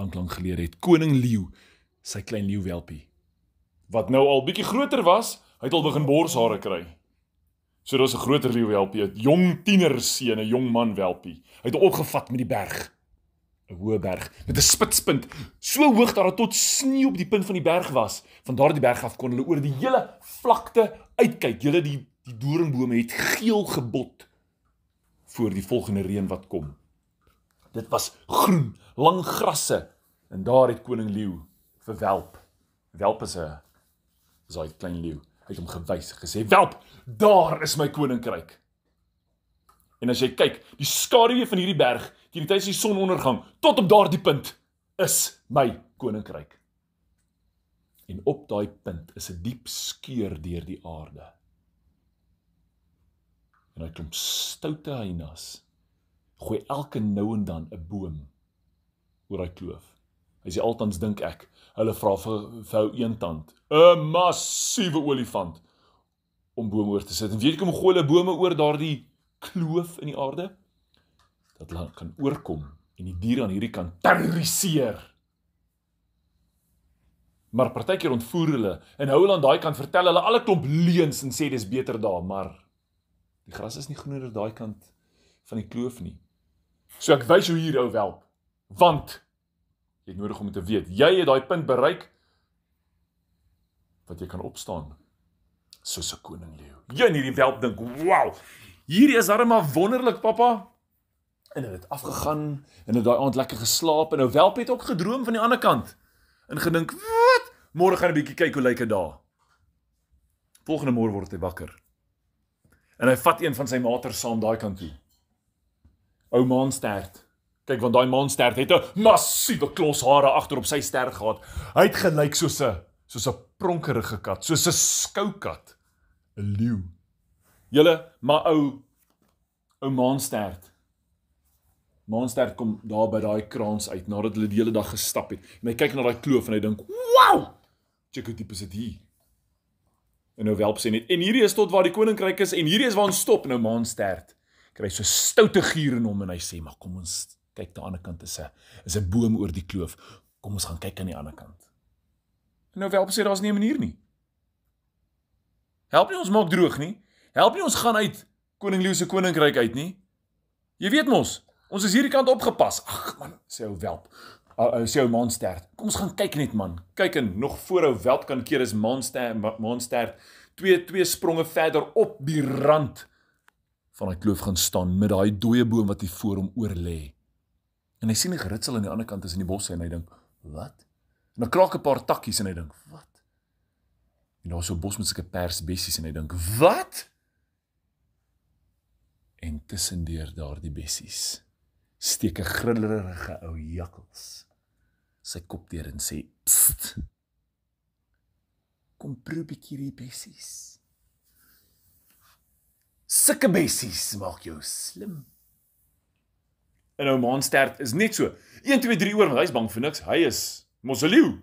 Lang gelede het koning leeu sy klein leeuwelpie, wat nou al bietjie groter was, hy het al begin borshare kry. So daar was 'n groter leeuwelpie, 'n jong tienerseun, 'n jong man welpie. Hy het opgevat met die berg, 'n hoë berg, met 'n spitspunt, so hoog dat daar tot sneeu op die punt van die berg was. Van daardie berg af kon hulle oor die hele vlakte uitkyk. Julle die doringbome het geel gebot voor die volgende reën wat kom. Dit was groen, lang grasse, en daar het koning leeu vir Welp. Welp is hy klein leeu. Hy het hom gewys, gesê, Welp, daar is my koninkryk. En as jy kyk, die skaduwee van hierdie berg, teen die tyd die sonondergang, tot op daardie punt, is my koninkryk. En op daai punt is 'n diep skeur deur die aarde. En hy klomp stoute heinas, gooi elke nou en dan 'n boom oor hy kloof. Hy sê altans dink ek, hulle vra vir ou eentand, 'n massiewe olifant, om bome oor te sit. En weet jy hoe gooi hulle bome oor daardie kloof in die aarde? Dat hulle kan oorkom en die diere aan hierdie kant terroriseer. Maar partykeer ontvoer hulle en hou hulle aan daai kant, vertel hulle alle klomp leuns en sê dis beter daar, maar die gras is nie groener daai kant van die kloof nie. So ek wys jou hier, ou Welp, want jy het nodig om te weet, jy het daai punt bereik wat jy kan opstaan soos 'n koning leeu. Jy en hierdie Welp dink, wow, hierdie is darem maar wonderlik, pappa. En hy het afgegaan en het daai aand lekker geslaap en nou Welp het ook gedroom van die ander kant en gedink, wat? Môre gaan 'n bietjie kyk hoe lyk dit daar. Volgende môre word hy wakker. En hy vat een van sy maters saam daai kant toe. Ou Maanstert. Kyk, want daai Maanstert het 'n massiewe klos hare agter op sy stert gehad. Hy het gelyk soos 'n pronkerige kat, soos 'n skoukat, 'n leeu. Julle, maar ou Maanstert. Maanstert kom daar by daai kraans uit nadat hulle die hele dag gestap het. En hy kyk na daai kloof en hy dink, "Wow! Check hoe diep is dit hier." En nou Welp sê net, "En hierdie is tot waar die koninkryk is en hierdie is waar ons stop." Nou Maanstert kry so stoute gier in hom en hy sê, "Maar kom ons kyk aan die ander kant, is 'n boom oor die kloof. Kom ons gaan kyk aan die ander kant." En nou Welp sê, "Daar's nie 'n manier nie. Help nie ons maak droog nie. Help nie ons gaan uit koning leeu se koninkryk uit nie. Jy weet mos, ons is hierdie kant opgepas." "Ag man," sê ou Welp, sê ou Maanstert, "kom ons gaan kyk net man." Kyk en nog voor ou Welp kan keer is Maanstert twee spronge verder op die rand van die kloof gaan staan met daai dooie boom wat hier voor hom oor lê. En hy sien 'n geritsel aan die ander kant is in die bosse en hy dink, "Wat?" En dan kraak 'n paar takkies en hy dink, "Wat?" En daar is so 'n bos met sulke persbessies en hy dink, "Wat?" En tussendeur daardie bessies steek 'n grillerige ou jakkals sy kop deur en sê, "Psst, kom proe bietjie die bessies. Sulke bessies maak jou slim." En ou Maanstert is net so, 1, 2, 3 oor, want hy is bang vir niks, hy is mos 'n leeu.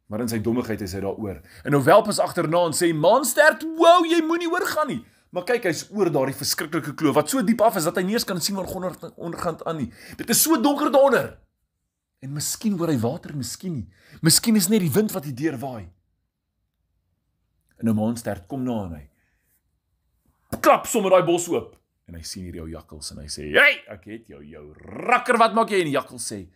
Maar in sy dommigheid is hy daar oor. En nou Welp is agterna en sê, "Maanstert, wow, jy moenie oorgaan nie." Maar kyk, hy's oor daardie verskriklike kloof, wat so diep af is, dat hy nie eens kan sien waar onderkant aan nie. Dit is so donker daaronder. En miskien hoor hy water, miskien nie. Miskien is net die wind wat hier deurwaai. En nou Maanstert kom na en hy klap sommer daai bos oop. En hy sien hierdie ou jakkals en hy sê, "Hey, ek het jou rakker, wat maak jy?" En die jakkals sê,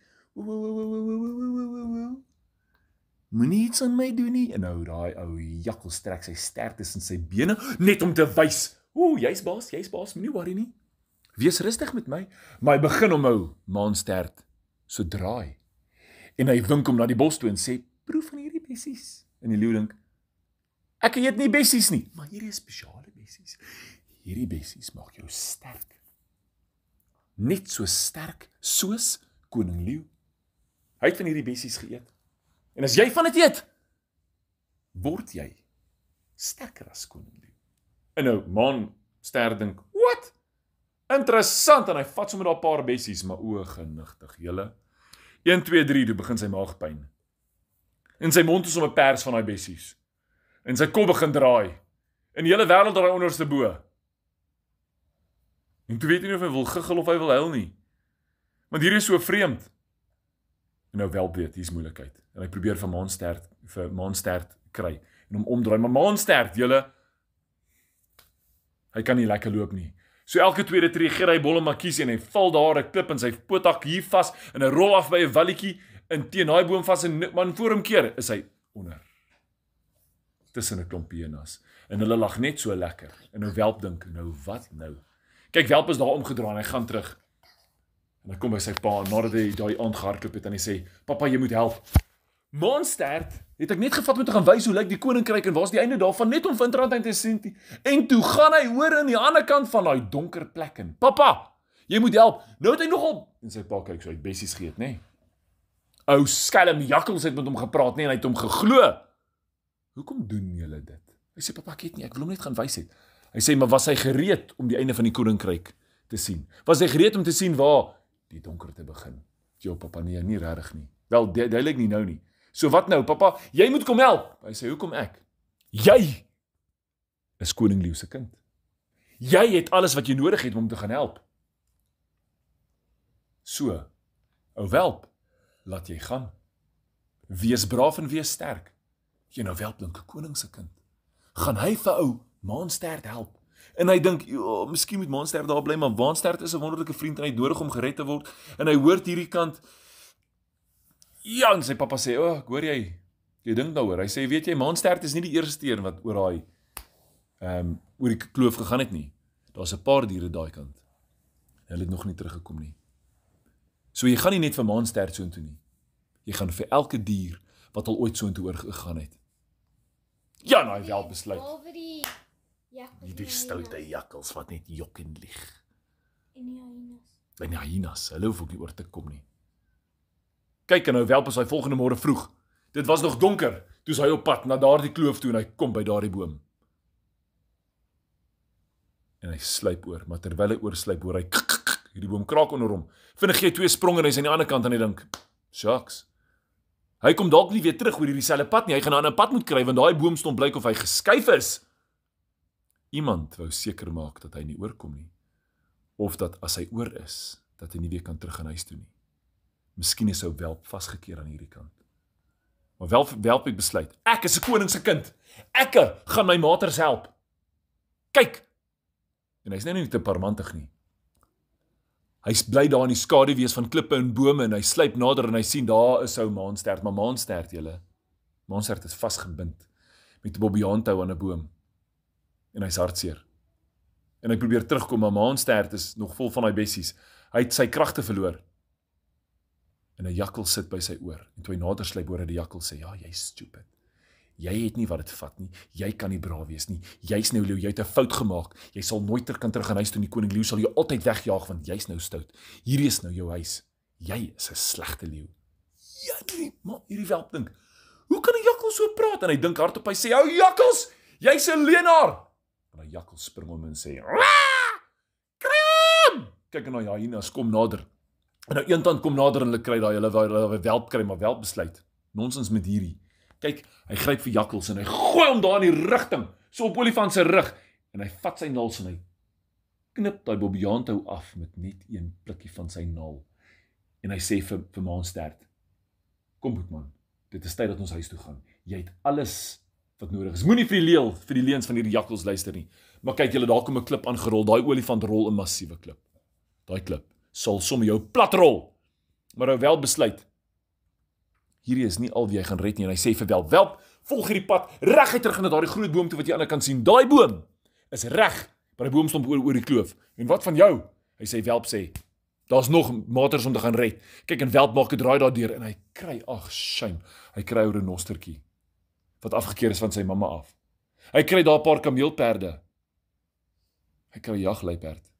"Moenie iets aan my doen nie." En nou daai ou jakkals trek sy stert tussen sy bene, net om te wys, "Jy's baas, moenie worry nie. Wees rustig met my." Maar hy begin om ou Maanstert so draai. En hy wink hom na die bos toe en sê, "Proe van hierdie bessies." En die leeu dink, "Ek eet nie bessies nie." "Maar hierdie is spesiale bessies. Hierdie bessies maak jou sterk. Net so sterk soos koning leeu. Hy het van hierdie bessies geëet. En as jy van dit eet, word jy sterker as koning leeu." En nou Maanstert dink, "Wat? Interessant." En hy vat sommer daar 'n paar bessies, maar genigtig, julle. 1, 2, 3, toe begin sy maagpyn. En sy mond is om 'n pers van daai bessies. En sy kop begin draai. En die hele wêreld draai onderste bo. En toe weet hy nie of hy wil giggel of hy wil huil nie. Want hier is so vreemd. En nou Welp weet, hier is moeilikheid. En hy probeer vir Maanstert kry. En hom omdraai, maar Maanstert, hy kan nie lekker loop nie. So elke tweede tree gee hy bolle makkies en hy val daar, hy klip en sy pootdak hier vas en hy rol af by 'n walletjie en teen daai boom vas en man voor hom keer is hy onder. Tussen 'n klomp hyenas. En hulle lag net so lekker. En nou Welp dink, nou wat nou? Kyk, Welp is daar omgedraai en hy gaan terug. En hy kom by sy pa nadat hy daai aand gehardloop het en hy sê, "Pappa, jy moet help." Maanstert het ek net gevat om te gaan wys hoe lyk die koninkryk en waar's die einde daarvan net om Winterland te sien. En toe gaan hy hoor aan die ander kant van daai donker plek in. "Pappa, jy moet help." Nou het hy nogal en sy pa kyk so uit bessies geëet, nê. Ou skelm jakkals het met hom gepraat, nê, en hy het hom geglo. "Hoekom doen julle dit?" Hy sê, "Pappa, ek weet nie, ek wil hom net gaan wys het." Hy sê, "Maar was hy gereed om die einde van die koninkryk te sien? Was hy gereed om te sien waar die donkerte begin?" "Jo, pappa, nee, nie regtig nie." "Wel, duidelik nie nou nie." "So wat nou, pappa? Jy moet kom help." Hy sê, "Hoekom ek?" "Jy is koning Leeu se kind. Jy het alles wat jy nodig het om te gaan help. So, ou Welp, laat jy gaan. Wees braaf en wees sterk." Jy nou Welp dink 'n koning se kind. Gaan hy vir ou Maanstert help? En hy dink, "Ja, miskien moet Maanstert daar bly, maar Maanstert is 'n wonderlike vriend en hy het nodig om gered te word." En hy hoor hierdie kant, ja, en sy pappa sê, "O, ek hoor jy dink daaroor." Hy sê, "Weet jy, Maanstert is nie die eerste een wat oor die kloof gegaan het nie. Daar's 'n paar diere daai kant. Hulle het nog nie teruggekom nie. So jy gaan nie net vir Maanstert soontoe nie. Jy gaan vir elke dier wat al ooit soontoe oorgegaan het." Ja, nou hy Welp besluit. Die stoute jakkals wat net jok en lieg. En die hyenas, hulle hoef ook nie oor te kom nie. Kyk, en nou Welp is hy volgende môre vroeg. Dit was nog donker, toe is hy op pad na daardie kloof toe en hy kom by daardie boom. En hy sluip oor, maar terwyl hy oorsluip hoor hy hierdie boom kraak onder hom. Vinnig gee hy 2 spronge en hy is aan die ander kant en hy dink, "Shucks. Hy kom dalk nie weer terug oor hierdie selfde pad nie. Hy gaan 'n ander pad moet kry want daai boomstomp blyk of hy geskuif is." Iemand wou seker maak dat hy nie oorkom nie. Of dat as hy oor is, dat hy nie weer kan terug aan huis toe nie. Miskien is ou Welp vasgekeer aan hierdie kant. Maar Welp het besluit, "Ek is 'n koning se kind. Ek gaan my maters help. Kyk." En hy's nou nie te parmantig nie. Hy bly daar in die skaduwees van klippe en bome en hy sluip nader en hy sien daar is ou Maanstert, maar Maanstert is vasgebind met 'n bobbejaantou aan 'n boom. En hy's hartseer. En hy probeer terugkom, maar Maanstert is nog vol van daai bessies. Hy het sy kragte verloor. En 'n jakkal sit by sy oor. En toe hy nader sluip hoor hy die jakkal sê, "Ja, jy's stupid. Jy het nie wat dit vat nie. Jy kan nie braaf wees nie. Jy's nou Leeu, jy het 'n fout gemaak. Jy sal nooit kan terug aan huis toe nie. Koning Leeu sal jou altyd wegjaag want jy's nou stout. Hierdie is nou jou huis. Jy is 'n slegte leeu." Ja, maar hierdie Welp dink, "Hoe kan 'n jakkal so praat?" En hy dink hardop, hy sê, "Ou jakkals, jy's 'n leienaar." En die jakkal spring om en sê, "Kry hom!" Kyk en daai hyenas kom nader. En nou een tand kom nader en hulle kry daai hulle Welp kry, maar Welp besluit, nonsens met hierdie. Kyk, hy gryp vir jakkals en hy gooi hom daar in die rigting, so op olifant se rug, en hy vat sy naels en hy knip daai bobbejaantou af met net een plikkie van sy naal. En hy sê vir Maanstert, "Kom Boetman, dit is tyd dat ons huis toe gaan. Jy het alles wat nodig is. Moenie vir die leuns van hierdie jakkals luister nie. Maar kyk julle, daar kom 'n klip aangerol. Daai olifant rol 'n massiewe klip. Daai klip sal sommer jou plat rol." Maar hy wel besluit, hierdie is nie al wie hy gaan red nie, en hy sê vir Welp, "Volg hierdie pad reguit terug na daardie groot boom toe wat jy aan die kant sien. Daai boom is reg by die boomstomp oor die kloof. En wat van jou?" Hy sê Welp sê, "Daar's nog maters om te gaan red." Kyk, en Welp maak 'n draai daardeur en hy kry, shame, hy kry 'n renostertjie wat afgekeer is van sy mamma af. Hy kry daar 'n paar kameelperde. Hy kry 'n jagluiperd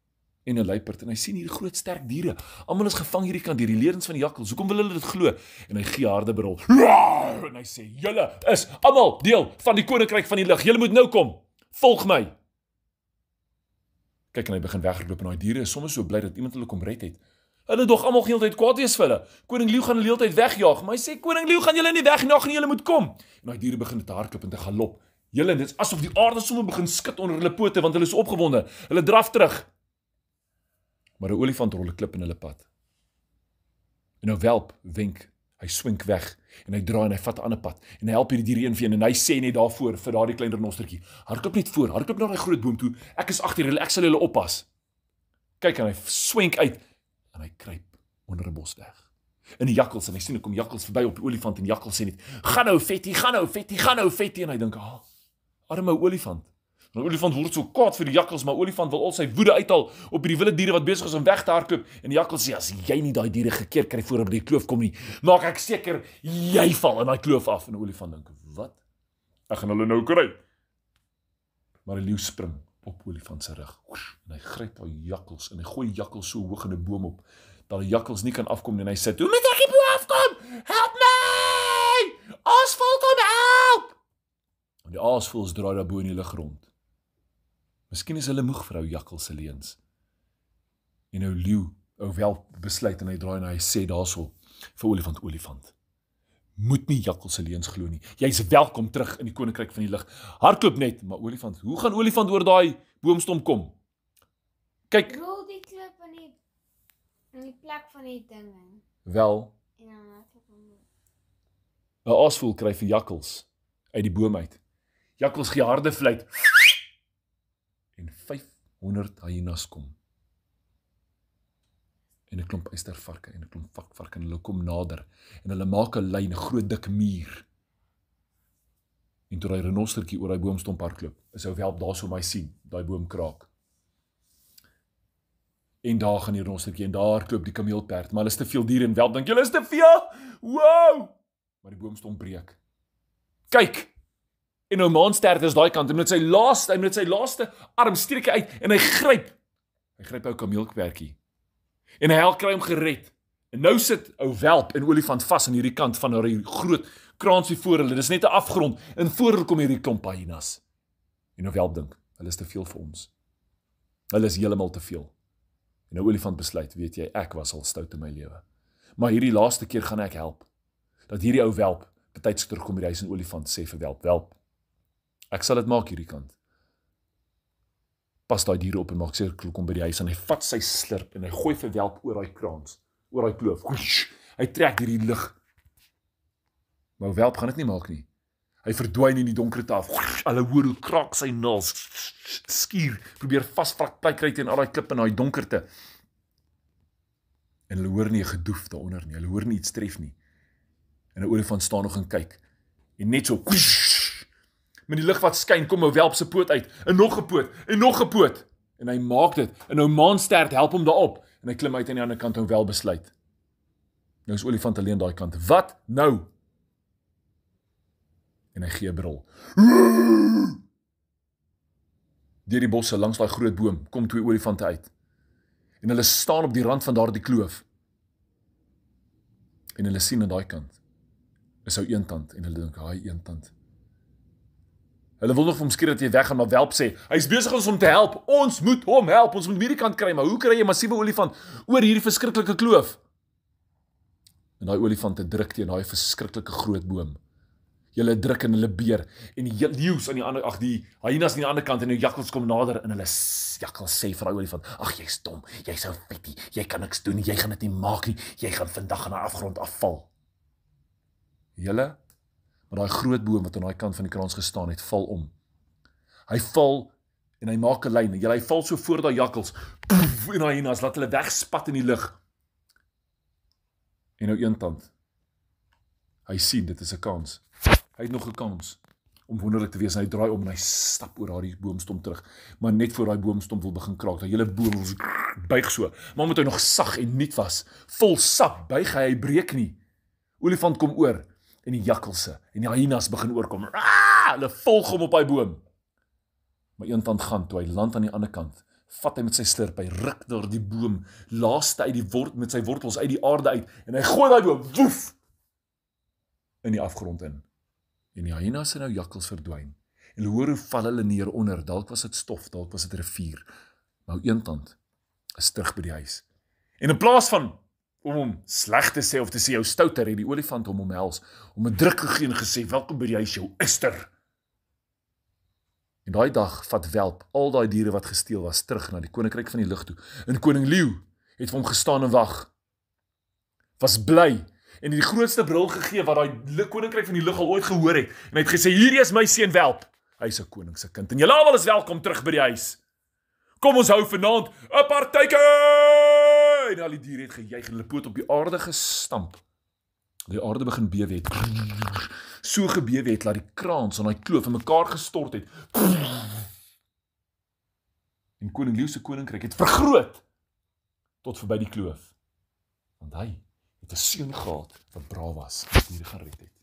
en 'n luiperd en hy sien hierdie groot sterk diere. Almal is gevang hierdie kant deur die leuns van die jakkals. Hoekom wil hulle dit glo? En hy gee harde brul. En hy sê, "Julle is almal deel van die koninkryk van die lig. Julle moet nou kom. Volg my." Kyk, en hy begin weghardloop en daai diere is soms so bly dat iemand hulle kom red het. Hulle dog almal gaan heeltyd kwaad wees vir hulle. Koning Leeu gaan hulle heeltyd wegjaag, maar hy sê, "Koning Leeu gaan julle nie wegjaag nie, julle moet kom." En daai diere begin te hardloop en te galop. Julle, dit is asof die aarde sommer begin skud onder hulle pote want hulle is opgewonde. Hulle draf terug. Maar 'n olifant rol 'n klip in hulle pad. En nou Welp wenk Hy swink weg, en hy draai en hy vat 'n ander pad, en hy help hierdie dier een vir een, en hy sê net daarvoor, vir daardie klein renostertjie, hardloop net voor, hardloop na daai groot boom toe, ek is agter julle, ek sal julle oppas. Kyk, en hy swenk uit, en hy kruip onder 'n bos weg. In die jakkals, en hy sien, kom jakkals verby op die olifant, en die jakkals sê net, gaan nou Vetty, gaan nou Vetty, gaan nou Vetty, en hy dink, arme olifant. Die olifant word so kwaad vir die jakkals, maar olifant wil al sy woede uithaal op die wilde diere wat besig is om weg te hardloop, en die jakkals sê, as jy nie daai diere gekeer kry voor op die kloof kom nie, maak ek seker, jy val in daai kloof af, en die olifant dink, wat? Ek gaan hulle nou kry. Maar die leeu spring op olifant se rug, en hy gryp daai jakkals, en hy gooi jakkals so hoog in 'n boom op, dat die jakkals nie kan afkom nie, en hy sê, hoe moet ek die boom afkom? Help my! Aasvoël kom help! En die aasvoëls draai daar bo in die lug rond. Miskien is hulle moeg vir ou jakkals se leuns. En ou leeu, ou welp besluit en hy draai en hy sê daarso vir olifant, moet nie jakkals se leuns glo nie. Jy's welkom terug in die koninkryk van die lig. Hardloop net, maar olifant, hoe gaan olifant oor daai boomstom kom? Kyk, Rol die klip in die plek van die ding in. wel, En dan hardloop hom. 'n aasvoël kry vir jakkals uit die boom uit. Jakkals gee harde fluit. En 500 hyenas kom. En 'n klomp eystervarke en 'n klomp vakvarke en hulle kom nader. En hulle maak 'n lyn, 'n groot dik muur. En toe daai renostertjie oor daai boomstomp hardloop, is ou welp daar so my sien, daai boom kraak. En daar gaan die renostertjie en daar hardloop die kameelperd, maar hulle is te veel diere en welp dink julle is te veel. Wow! Maar die boomstomp breek. Kyk. En nou maanstert is daai kant, en met sy laaste arm streek hy uit, en hy gryp ou kameelperdjie. En hy kry hom gered. En nou sit ou welp en olifant vas aan hierdie kant van hierdie groot kraansie voor hulle. Dis net 'n afgrond, en voor hulle kom hierdie klomp hyenas. En nou welp dink, hulle is te veel vir ons. Hulle is heeltemal te veel. En nou olifant besluit, weet jy, ek was al stout in my lewe. Maar hierdie laaste keer gaan ek help. Dat hierdie ou welp betyds terugkom by die huis en olifant sê vir welp, ek sal dit maak hierdie kant. Pas daai diere op en maak seker kom by die huis en hy vat sy slurp en hy gooi vir welp oor daai kraans, oor daai kloof. Hy trek hierdie lug. Maar welp gaan dit nie maak nie. Hy verdwyn in die donkerte af. Hulle hoor hoe kraak sy naels. Skuur, probeer vasvrak plek kry teen al daai klippe in daai donkerte. En hulle hoor nie 'n gedoef daaronder nie. Hulle hoor nie iets tref nie. En 'n olifant staan nog en kyk. En net so met die lig wat skyn, kom 'n welp se poot uit, en nog 'n poot, en nog 'n poot. En hy maak dit, en nou maanstert help hom daarop, en hy klim uit aan die ander kant en wel besluit. Nou is olifant alleen daai kant. Wat nou? En hy gee 'n brul. Deur die bosse langs daai groot boom kom 2 olifante uit. En hulle staan op die rand van daardie kloof. En hulle sien aan daai kant is ou eentand, en hulle dink, "Haai eentand." Hulle wil nog vir hom skree dat hy weggaan, maar welp sê, hy's besig om te help. Ons moet hom help. Ons moet hierdie kant kry, maar hoe kry jy 'n massiewe olifant oor hierdie verskriklike kloof? En daai olifante druk teen daai verskriklike groot boom. Hulle druk en hulle beer, en die leeu's aan die ander, die hyenas aan die ander kant, en die jakkals kom nader, en hulle jakkals sê vir daai olifant, "Ag, jy's dom, jy's ou Vetty, jy kan niks doen nie, jy gaan dit nie maak nie, jy gaan vandag aan 'n afgrond afval." Julle, maar daai groot boom wat aan daai kant van die kraans gestaan het, val om. Hy val, en hy maak 'n lyn, hy val so voor daai jakkals, en daai hyenas, laat hulle wegspat in die lug. En nou eentand, hy sien, dit is 'n kans. Hy het nog 'n kans om wonderlik te wees, en hy draai om en hy stap oor daai boomstom terug. Maar net voor daai boomstom wil begin kraak, daai hele boom wil buig so, maar omdat hy nog sag en nuut was, vol sap, buig hy breek nie. Olifant kom oor, en die jakkalse en die hyenas begin oorkom. Hulle volg hom op daai boom. Maar eentand gaan, toe hy land aan die ander kant, vat hy met sy slurp, hy ruk daar die boom, laaste uit die met sy wortels uit die aarde uit, en hy gooi daai boom, woef, in die afgrond in. En die hyenas en nou jakkals verdwyn. En hoor hoe val hulle neer onder, dalk was dit stof, dalk was dit rivier. Maar eentand is terug by die huis. En in plaas van om hom sleg te sê of te sê jou stouter, het die olifant hom omhels, om 'n druk gegee en gesê, "Welkom by die huis, jou yster." En daai dag vat welp al daai diere wat gesteel was terug na die koninkryk van die lig toe. En koning leeu het vir hom gestaan en wag. Was bly en die grootste brul gegee wat daai koninkryk van die lug al ooit gehoor het. En hy het gesê, hierdie is my seun Welp. Hy is 'n koning se kind. En julle almal is welkom terug by die huis. Kom ons hou vanaand 'n partytjie! En al die diere het gejuig en hulle poot op die aarde gestamp. Die aarde begin bewe het. So gebewe het, laat die kraans aan daai kloof in mekaar gestort het. En koning Leeu se koninkryk het vergroot tot verby die kloof. Want hy het 'n seun gehad wat braaf was, wat diere gered het.